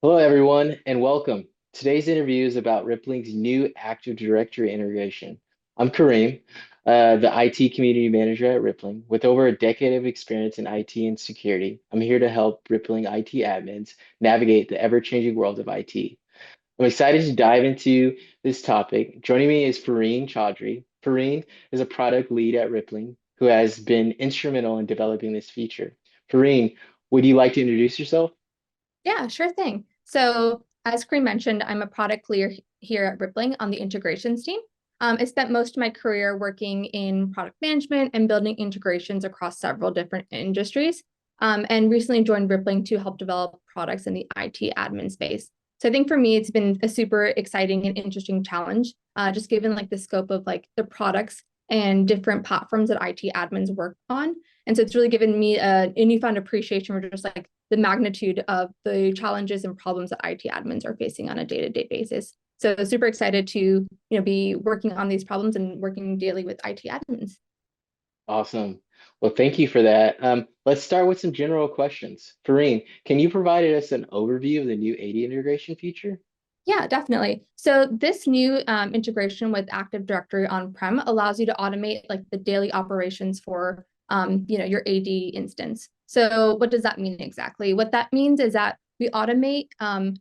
Hello, everyone, and welcome. Today's interview is about Rippling's new Active Directory integration. I'm Kareem, the IT community manager at Rippling. With over a decade of experience in IT and security, I'm here to help Rippling IT admins navigate the ever-changing world of IT. I'm excited to dive into this topic. Joining me is Fareen Chaudhry. Fareen is a product lead at Rippling who has been instrumental in developing this feature. Fareen, would you like to introduce yourself? Yeah, sure thing. So, as Kareem mentioned, I'm a product leader here at Rippling on the integrations team. I spent most of my career working in product management and building integrations across several different industries, and recently joined Rippling to help develop products in the IT admin space. So, I think for me, it's been a super exciting and interesting challenge, just given like the scope of like the products and different platforms that IT admins work on. And so it's really given me a newfound appreciation for just like the magnitude of the challenges and problems that IT admins are facing on a day-to-day basis. So super excited to be working on these problems and working daily with IT admins. Awesome. Well, thank you for that. Let's start with some general questions. Fareen, can you provide us an overview of the new AD integration feature? Yeah, definitely. So this new integration with Active Directory on-prem allows you to automate like the daily operations for your AD instance. So what does that mean exactly? What that means is that we automate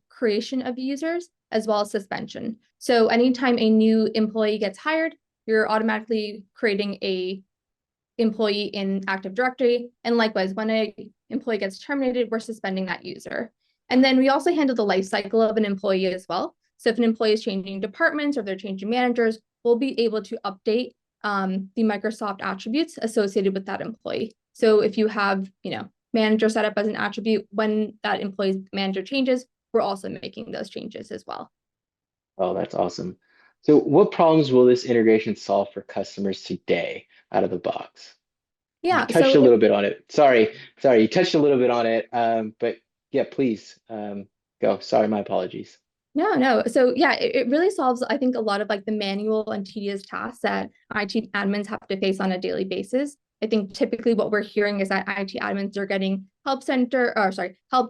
creation of users as well as suspension. So anytime a new employee gets hired, you're automatically creating a employee in Active Directory. And likewise, when an employee gets terminated, we're suspending that user. And then we also handle the life cycle of an employee as well. So if an employee is changing departments or they're changing managers, we'll be able to update the Microsoft attributes associated with that employee. So if you have, manager set up as an attribute, when that employee's manager changes, we're also making those changes as well. Oh, that's awesome. So, what problems will this integration solve for customers today out of the box? You Yeah, touched so a little bit on it. Sorry, you touched a little bit on it. But yeah, please go. Sorry, my apologies. no. So yeah, it really solves, I think, a lot of like the manual and tedious tasks that IT admins have to face on a daily basis. I think typically what we're hearing is that IT admins are getting help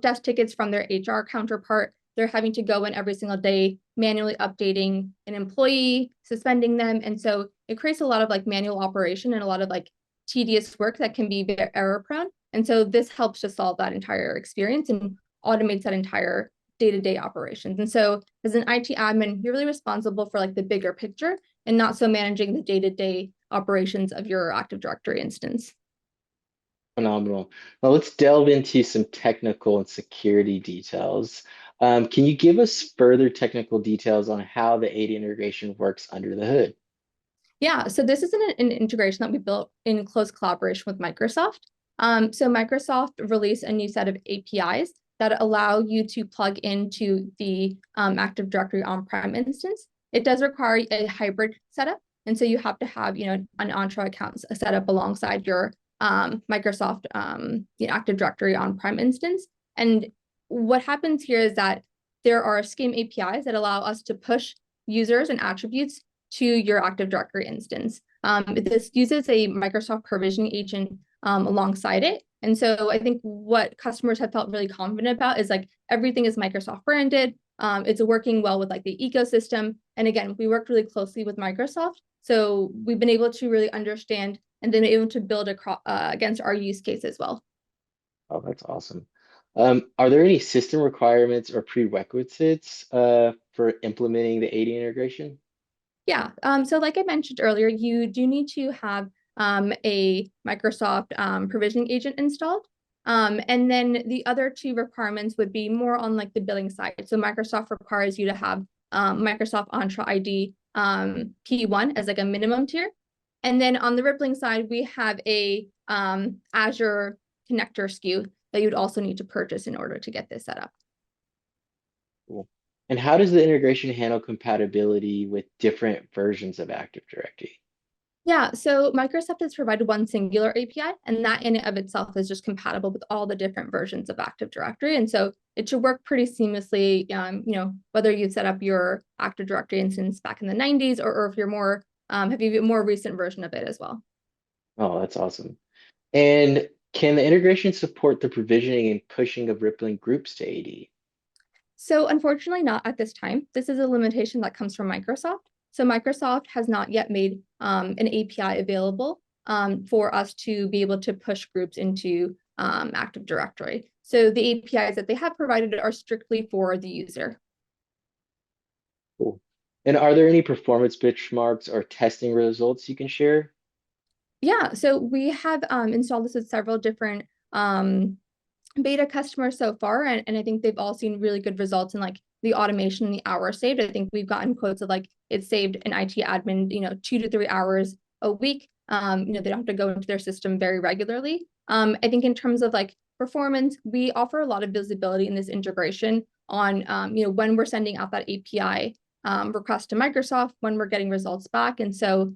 desk tickets from their HR counterpart. They're having to go in every single day, manually updating an employee, suspending them. And so it creates a lot of like manual operation and a lot of like tedious work that can be very error prone. And so this helps to solve that entire experience and automates that entire day-to-day operations. And so as an IT admin, you're really responsible for like the bigger picture and not so managing the day-to-day operations of your Active Directory instance. Phenomenal. Now let's delve into some technical and security details. Can you give us further technical details on how the AD integration works under the hood? Yeah, so this is an integration that we built in close collaboration with Microsoft. So Microsoft released a new set of APIs that allow you to plug into the Active Directory on-prem instance. It does require a hybrid setup, and so you have to have an Entra account set up alongside your Microsoft Active Directory on-prem instance. And what happens here is that there are scheme APIs that allow us to push users and attributes to your Active Directory instance. This uses a Microsoft provisioning agent alongside it. And so I think what customers have felt really confident about is like everything is Microsoft branded. It's working well with like the ecosystem. And again, we worked really closely with Microsoft. So we've been able to really understand and then able to build against our use case as well. Oh, that's awesome. Are there any system requirements or prerequisites for implementing the AD integration? Yeah. So like I mentioned earlier, you do need to have a Microsoft provisioning agent installed. And then the other two requirements would be more on like the billing side. So Microsoft requires you to have Microsoft Entra ID P1 as like a minimum tier. And then on the Rippling side, we have a Azure connector SKU that you'd also need to purchase in order to get this set up. Cool. And how does the integration handle compatibility with different versions of Active Directory? Yeah, so Microsoft has provided one singular API, and that in and of itself is just compatible with all the different versions of Active Directory. And so it should work pretty seamlessly, whether you set up your Active Directory instance back in the 90s or if you're more, have you a more recent version of it as well. Oh, that's awesome. And can the integration support the provisioning and pushing of Rippling groups to AD? So unfortunately, not at this time. This is a limitation that comes from Microsoft. So Microsoft has not yet made an API available for us to be able to push groups into Active Directory. So the APIs that they have provided are strictly for the user. Cool. And are there any performance benchmarks or testing results you can share? Yeah, so we have installed this with several different beta customers so far, and I think they've all seen really good results in like the automation and the hours saved. I think we've gotten quotes of like it saved an IT admin, 2 to 3 hours a week. They don't have to go into their system very regularly. I think in terms of like performance, we offer a lot of visibility in this integration on when we're sending out that API request to Microsoft, when we're getting results back. And so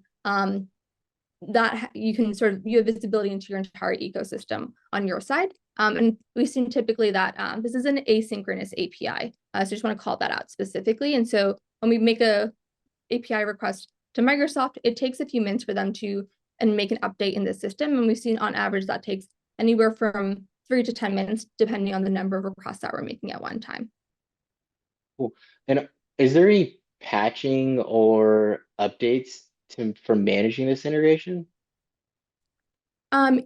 that you can you have visibility into your entire ecosystem on your side. And we've seen typically that this is an asynchronous API. So just want to call that out specifically. And so when we make a API request to Microsoft, it takes a few minutes for them to make an update in the system. And we've seen on average that takes anywhere from 3 to 10 minutes, depending on the number of requests that we're making at one time. Cool. And is there any patching or updates for managing this integration?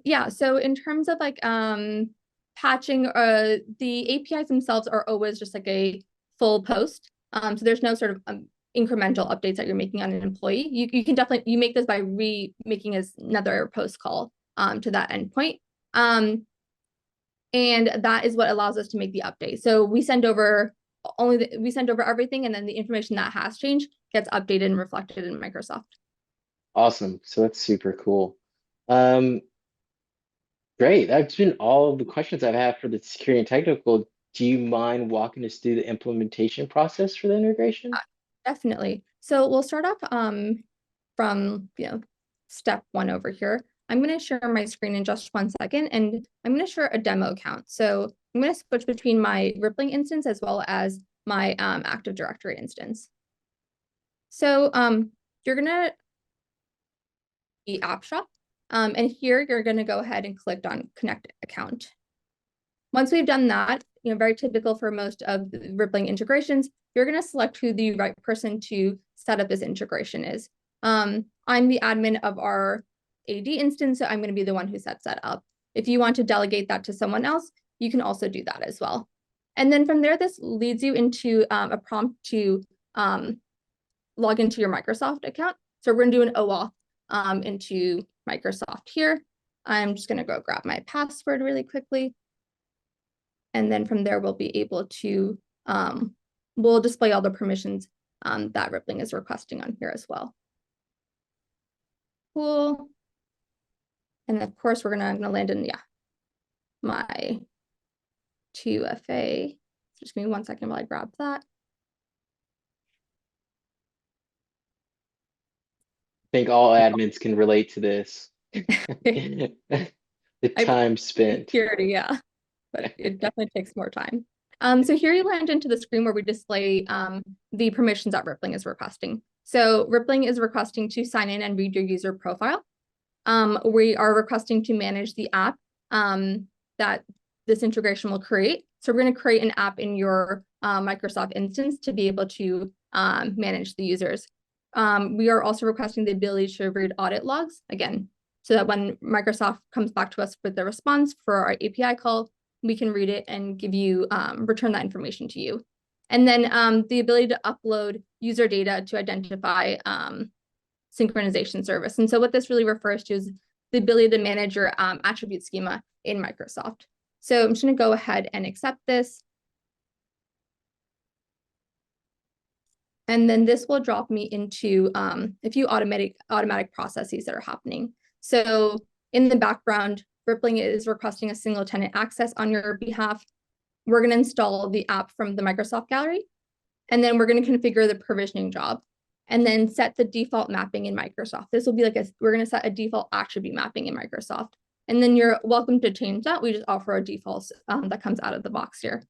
Yeah, so in terms of like patching, the APIs themselves are always just like a full post. So there's no sort of incremental updates that you're making on an employee. You can definitely make this by making another post call to that endpoint. And that is what allows us to make the update. So we send over everything, and then the information that has changed gets updated and reflected in Microsoft. Awesome. So that's super cool. Um, Great. That's been all of the questions I've had for the security and technical. Do you mind walking us through the implementation process for the integration? Definitely. So we'll start off from step one over here. I'm going to share my screen in just 1 second, and I'm going to share a demo account. So I'm going to switch between my Rippling instance as well as my Active Directory instance. So you're going to the app shop, and here you're going to go ahead and click on Connect Account. Once we've done that, very typical for most of the Rippling integrations, you're going to select who the right person to set up this integration is. I'm the admin of our AD instance, so I'm going to be the one who sets that up. If you want to delegate that to someone else, you can also do that as well. And then from there, this leads you into a prompt to log into your Microsoft account. So we're going to do an OAuth into Microsoft here. I'm just going to go grab my password really quickly. And then from there, we'll be able to, we'll display all the permissions that Rippling is requesting on here as well. Cool. And of course, we're gonna land in, my 2FA. Just give me 1 second while I grab that. I think all admins can relate to this. The time spent. Security, yeah, but it definitely takes more time. So here you land into the screen where we display the permissions that Rippling is requesting. So Rippling is requesting to sign in and read your user profile. We are requesting to manage the app that this integration will create. So we're going to create an app in your Microsoft instance to be able to manage the users. We are also requesting the ability to read audit logs, again, so that when Microsoft comes back to us with the response for our API call, we can read it and give you, return that information to you. And then the ability to upload user data to identify synchronization service. And so what this really refers to is the ability to manage your attribute schema in Microsoft. So I'm just going to go ahead and accept this. And then this will drop me into a few automatic processes that are happening. So in the background, Rippling is requesting a single tenant access on your behalf. We're going to install the app from the Microsoft gallery, and then we're going to configure the provisioning job and then set the default mapping in Microsoft. This will be like we're going to set a default attribute mapping in Microsoft. And then you're welcome to change that. We just offer a default that comes out of the box here.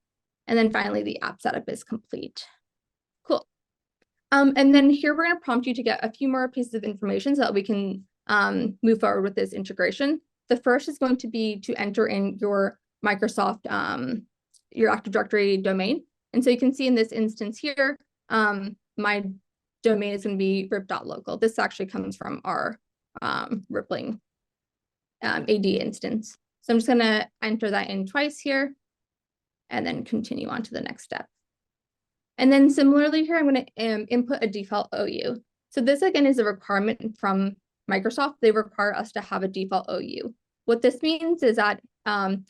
And then finally, the app setup is complete. Cool. And then here we're going to prompt you to get a few more pieces of information so that we can move forward with this integration. The first is going to be to enter in your Microsoft, your Active Directory domain. And so you can see in this instance here, my domain is going to be rip.local. This actually comes from our Rippling AD instance. So I'm just going to enter that in twice here and then continue on to the next step. And then similarly here, I'm going to input a default OU. So this again is a requirement from Microsoft. They require us to have a default OU. What this means is that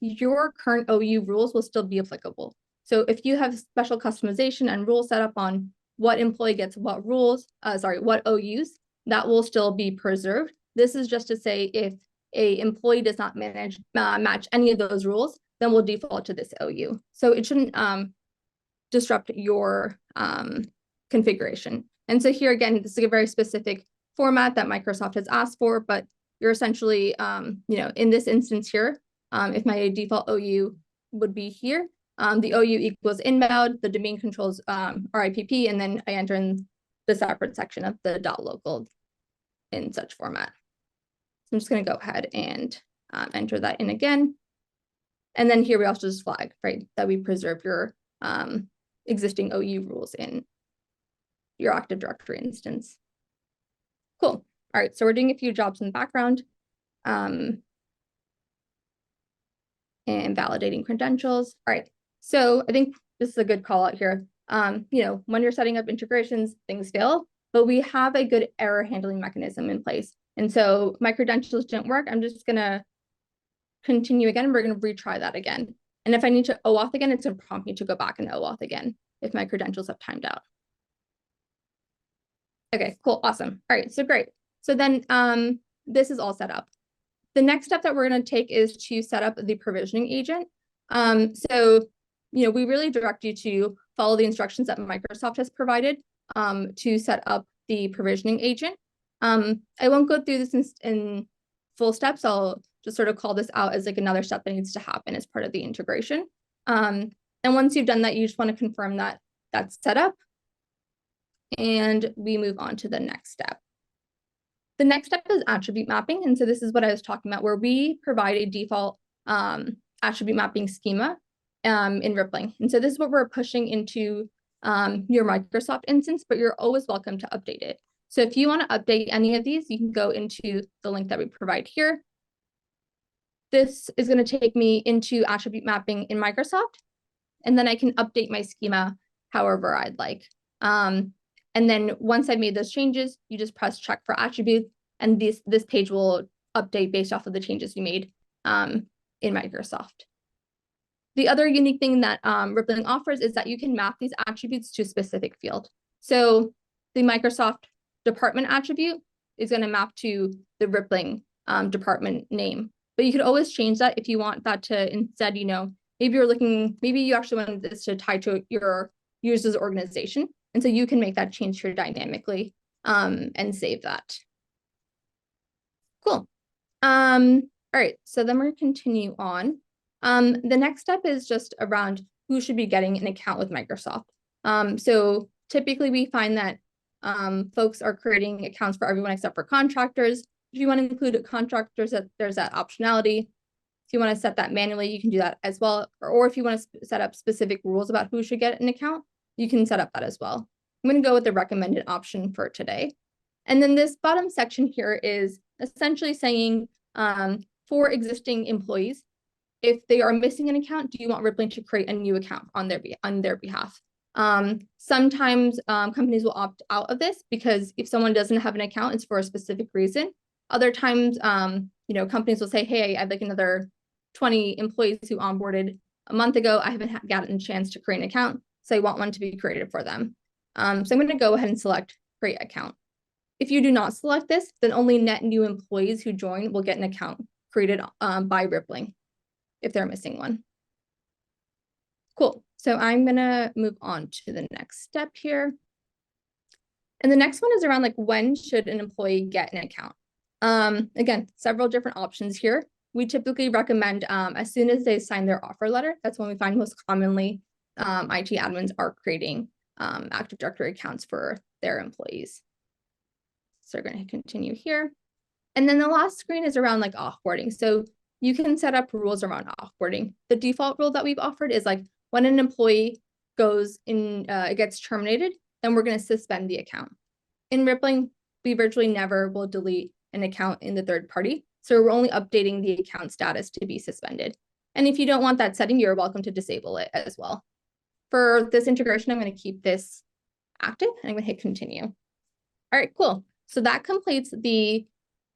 your current OU rules will still be applicable. So if you have special customization and rules set up on what employee gets what rules, what OUs, that will still be preserved. This is just to say if a employee does not match any of those rules, then we'll default to this OU. So it shouldn't disrupt your configuration. And so here again, this is a very specific format that Microsoft has asked for, but you're essentially, in this instance here, if my default OU would be here, the OU equals inbound, the domain controls RIPP, and then I enter in the separate section of the .local in such format. So I'm just going to go ahead and enter that in again. And then here we also just flag, right, that we preserve your existing OU rules in your Active Directory instance. Cool. All right, so we're doing a few jobs in the background and validating credentials. All right, so I think this is a good call out here. When you're setting up integrations, things fail, but we have a good error handling mechanism in place. And so my credentials didn't work. I'm just gonna continue again. We're gonna retry that again. And if I need to OAuth again, it's gonna prompt me to go back and OAuth again if my credentials have timed out. Okay, cool, awesome. All right, so great. So then this is all set up. The next step that we're going to take is to set up the provisioning agent. We really direct you to follow the instructions that Microsoft has provided to set up the provisioning agent. I won't go through this in full steps. I'll just sort of call this out as like another step that needs to happen as part of the integration. And once you've done that, you just want to confirm that that's set up. And we move on to the next step. The next step is attribute mapping. And so this is what I was talking about, where we provide a default attribute mapping schema in Rippling. And so this is what we're pushing into your Microsoft instance, but you're always welcome to update it. So if you want to update any of these, you can go into the link that we provide here. This is going to take me into attribute mapping in Microsoft, and then I can update my schema however I'd like. And then once I've made those changes, you just press check for attributes, and this page will update based off of the changes you made in Microsoft. The other unique thing that Rippling offers is that you can map these attributes to a specific field. So the Microsoft department attribute is going to map to the Rippling department name. But you could always change that if you want that to instead, maybe you actually want this to tie to your user's organization. And so you can make that change here dynamically and save that. Cool. All right, so then we're going to continue on. The next step is just around who should be getting an account with Microsoft. So typically we find that folks are creating accounts for everyone except for contractors. If you want to include contractors, there's that optionality. If you want to set that manually, you can do that as well. Or if you want to set up specific rules about who should get an account, you can set up that as well. I'm going to go with the recommended option for today. And then this bottom section here is essentially saying for existing employees, if they are missing an account, do you want Rippling to create a new account on their behalf? Sometimes companies will opt out of this because if someone doesn't have an account, it's for a specific reason. Other times, companies will say, hey, I'd like another 20 employees who onboarded a month ago. I haven't gotten a chance to create an account, so I want one to be created for them. So I'm going to go ahead and select create account. If you do not select this, then only net new employees who join will get an account created by Rippling if they're missing one. Cool. So I'm going to move on to the next step here. And the next one is around when should an employee get an account? Again, several different options here. We typically recommend as soon as they sign their offer letter. That's when we find most commonly IT admins are creating Active Directory accounts for their employees. So we're going to continue here. And then the last screen is around offboarding. So you can set up rules around offboarding. The default rule that we've offered is when an employee goes in, it gets terminated, then we're going to suspend the account. In Rippling, we virtually never will delete an account in the third party. So we're only updating the account status to be suspended. And if you don't want that setting, you're welcome to disable it as well. For this integration, I'm going to keep this active and I'm going to hit continue. All right, cool. So that completes the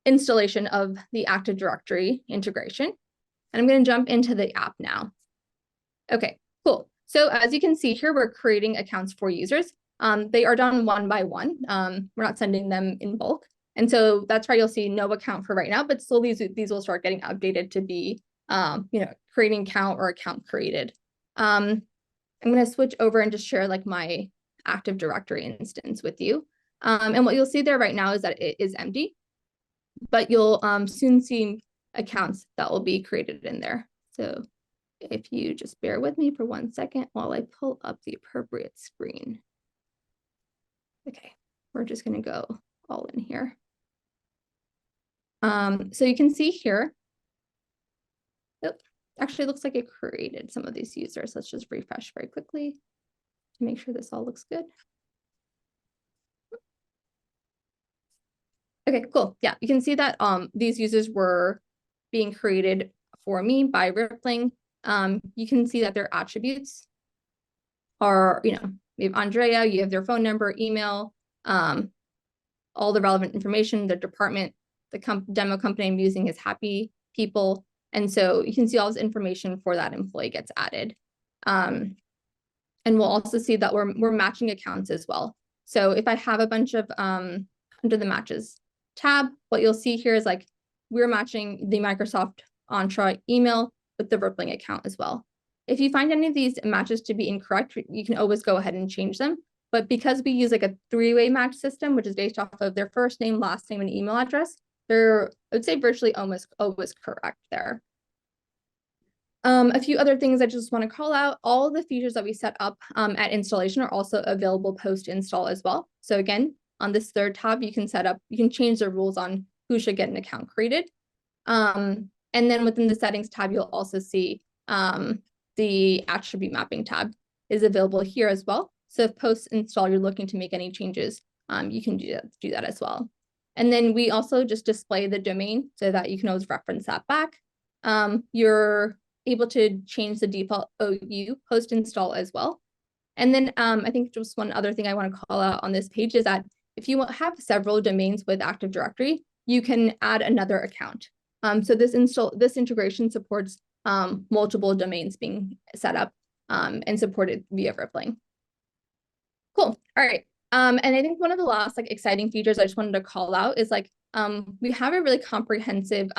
installation of the Active Directory integration. And I'm going to jump into the app now. Okay, cool. So as you can see here, we're creating accounts for users. They are done one by one. We're not sending them in bulk. And so that's why you'll see no account for right now, but slowly these will start getting updated to be, creating account or account created. I'm going to switch over and just share like my Active Directory instance with you. And what you'll see there right now is that it is empty, but you'll soon see accounts that will be created in there. So if you just bear with me for 1 second while I pull up the appropriate screen. Okay, we're just going to go all in here. So you can see here, actually looks like it created some of these users. Let's just refresh very quickly to make sure this all looks good. Okay, cool. Yeah, you can see that these users were being created for me by Rippling. You can see that their attributes are, you have Andrea, you have their phone number, email, all the relevant information, the department, the demo company I'm using is Happy People. And so you can see all this information for that employee gets added. And we'll also see that we're matching accounts as well. So if I have a bunch of, under the matches tab, what you'll see here is like, we're matching the Microsoft Entra email with the Rippling account as well. If you find any of these matches to be incorrect, you can always go ahead and change them. But because we use like a three-way match system, which is based off of their first name, last name, and email address, they're, I would say, virtually almost always correct there. A few other things I just want to call out, all of the features that we set up at installation are also available post-install as well. So again, on this third tab, you can change the rules on who should get an account created. And then within the settings tab, you'll also see the attribute mapping tab is available here as well. So if post-install you're looking to make any changes, you can do that as well. And then we also just display the domain so that you can always reference that back. You're able to change the default OU post-install as well. And then I think just one other thing I want to call out on this page is that if you have several domains with Active Directory, you can add another account. So this integration supports multiple domains being set up and supported via Rippling. Cool. All right. And I think one of the last exciting features I just wanted to call out is we have a really comprehensive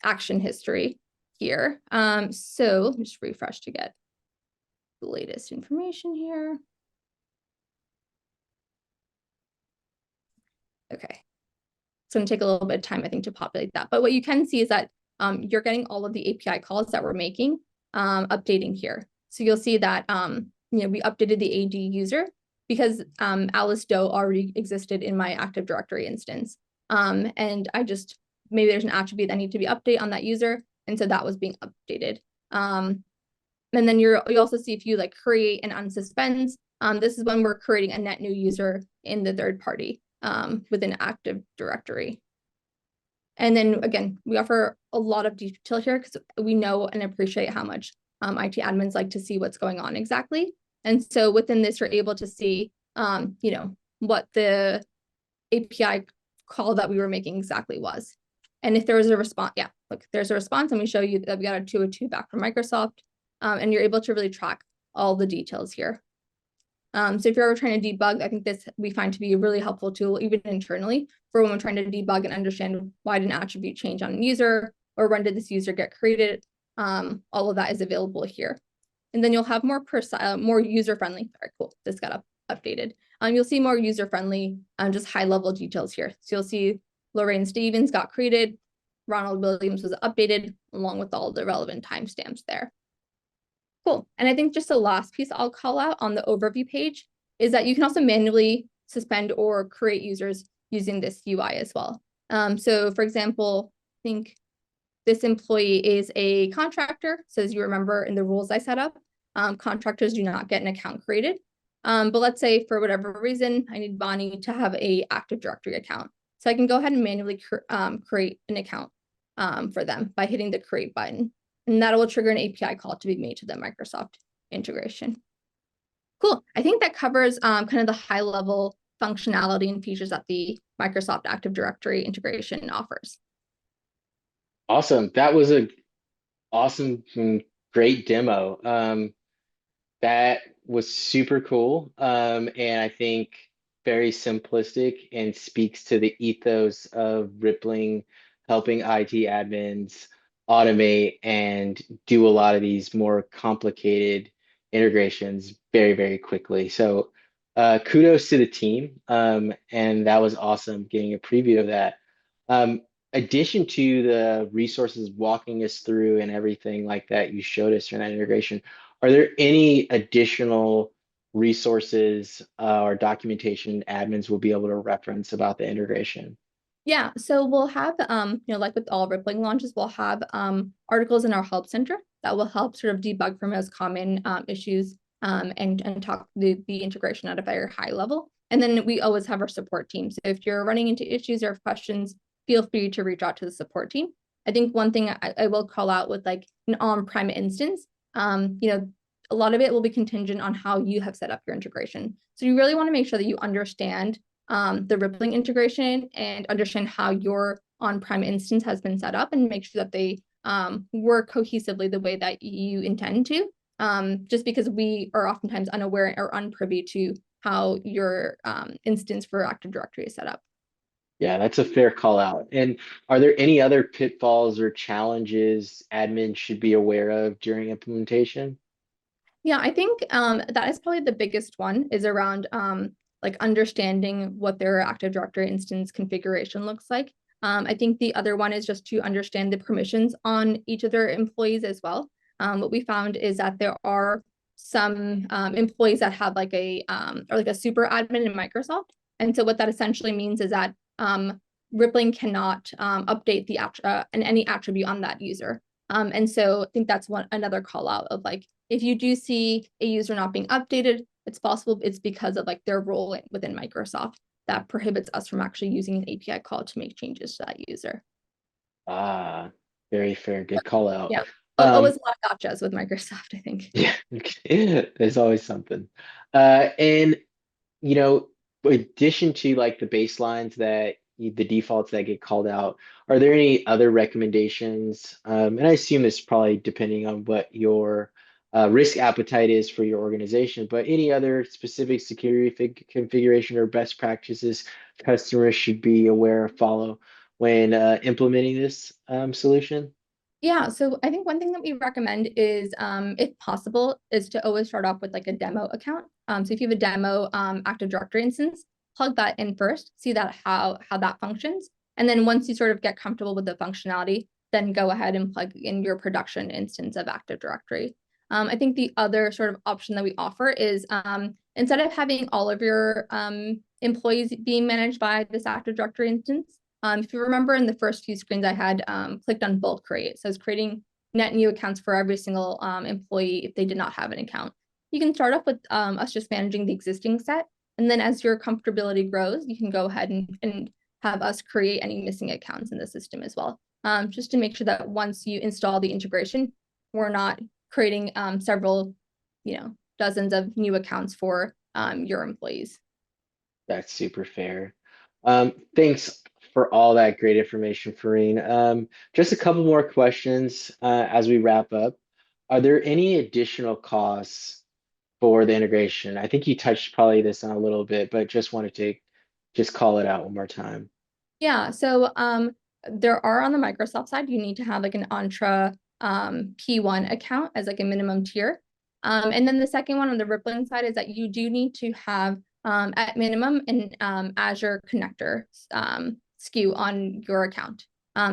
action history here. So let me just refresh to get the latest information here. Okay. It's going to take a little bit of time, I think, to populate that. But what you can see is that you're getting all of the API calls that we're making updating here. So you'll see that we updated the AD user because Alice Doe already existed in my Active Directory instance. And maybe there's an attribute that needs to be updated on that user. And so that was being updated. And then you also see if you create and unsuspend, this is when we're creating a net new user in the third party within Active Directory. And then again, we offer a lot of detail here because we know and appreciate how much IT admins like to see what's going on exactly. And so within this, you're able to see, what the API call that we were making exactly was. And if there was a response, look, there's a response, and we show you that we got a 202 back from Microsoft, and you're able to really track all the details here. So if you're ever trying to debug, I think this we find to be a really helpful tool, even internally, for when we're trying to debug and understand why did an attribute change on a user, or when did this user get created. All of that is available here. And then you'll have more user-friendly. All right, cool. This got updated. You'll see more user-friendly, just high-level details here. So you'll see Lorraine Stevens got created, Ronald Williams was updated, along with all the relevant timestamps there. Cool. And I think just the last piece I'll call out on the overview page is that you can also manually suspend or create users using this UI as well. So for example, I think this employee is a contractor. So as you remember in the rules I set up, contractors do not get an account created. But let's say for whatever reason, I need Bonnie to have a Active Directory account. So I can go ahead and manually create an account for them by hitting the create button. And that will trigger an API call to be made to the Microsoft integration. Cool. I think that covers kind of the high level functionality and features that the Microsoft Active Directory integration offers. Awesome. That was a awesome, great demo. That was super cool. And I think very simplistic and speaks to the ethos of Rippling helping IT admins automate and do a lot of these more complicated integrations very, very quickly. So kudos to the team. And that was awesome getting a preview of that. Addition to the resources walking us through and everything like that you showed us during that integration, are there any additional resources or documentation admins will be able to reference about the integration? Yeah, so we'll have, like with all Rippling launches, we'll have articles in our help center that will help sort of debug for most common issues and talk the integration at a very high level. And then we always have our support team. So if you're running into issues or questions, feel free to reach out to the support team. I think one thing I will call out with like an on-prem instance, a lot of it will be contingent on how you have set up your integration. So you really want to make sure that you understand the Rippling integration and understand how your on-prem instance has been set up and make sure that they work cohesively the way that you intend to. Just because we are oftentimes unaware or unprivy to how your instance for Active Directory is set up. Yeah, that's a fair call out. And are there any other pitfalls or challenges admins should be aware of during implementation? Yeah, I think that is probably the biggest one is around like understanding what their Active Directory instance configuration looks like. I think the other one is just to understand the permissions on each of their employees as well. What we found is that there are some employees that have like a or like a super admin in Microsoft. And so what that essentially means is that Rippling cannot update the any attribute on that user. And so I think that's another call out of like, if you do see a user not being updated, it's possible it's because of like their role within Microsoft that prohibits us from actually using an API call to make changes to that user. Ah, very fair. Good call out. Yeah, Um, always a lot of gotchas with Microsoft, I think. yeah, there's always something. And in addition to like the baselines the defaults that get called out, are there any other recommendations? And I assume it's probably depending on what your risk appetite is for your organization, but any other specific security configuration or best practices customers should be aware of, follow when implementing this solution? Yeah, so I think one thing that we recommend is, if possible, is to always start off with like a demo account. So if you have a demo Active Directory instance, plug that in first, see that how that functions. And then once you sort of get comfortable with the functionality, then go ahead and plug in your production instance of Active Directory. I think the other sort of option that we offer is instead of having all of your employees being managed by this Active Directory instance, if you remember in the first few screens, I had clicked on bulk create. So I was creating net new accounts for every single employee if they did not have an account. You can start off with us just managing the existing set. And then as your comfortability grows, you can go ahead and have us create any missing accounts in the system as well. Just to make sure that once you install the integration, we're not creating several, dozens of new accounts for your employees. That's super fair. Thanks for all that great information, Farine. Just a couple more questions as we wrap up. Are there any additional costs for the integration? I think you touched probably this on a little bit, but just wanted to just call it out one more time. Yeah, so there are on the Microsoft side, you need to have like an Entra P1 account as like a minimum tier. And then the second one on the Rippling side is that you do need to have at minimum an Azure connector SKU on your account.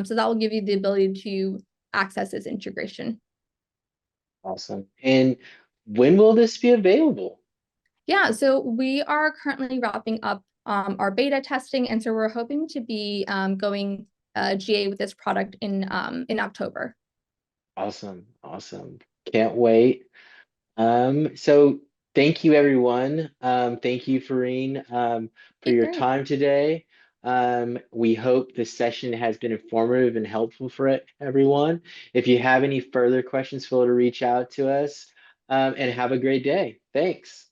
So that will give you the ability to access this integration. Awesome. And when will this be available? Yeah, so we are currently wrapping up our beta testing, and so we're hoping to be going GA with this product in October. Awesome. Awesome. Can't wait. So thank you, everyone. Thank you, Farine, for Okay, your great. time today. We hope this session has been informative and helpful for everyone. If you have any further questions, feel free to reach out to us, and have a great day. Thanks.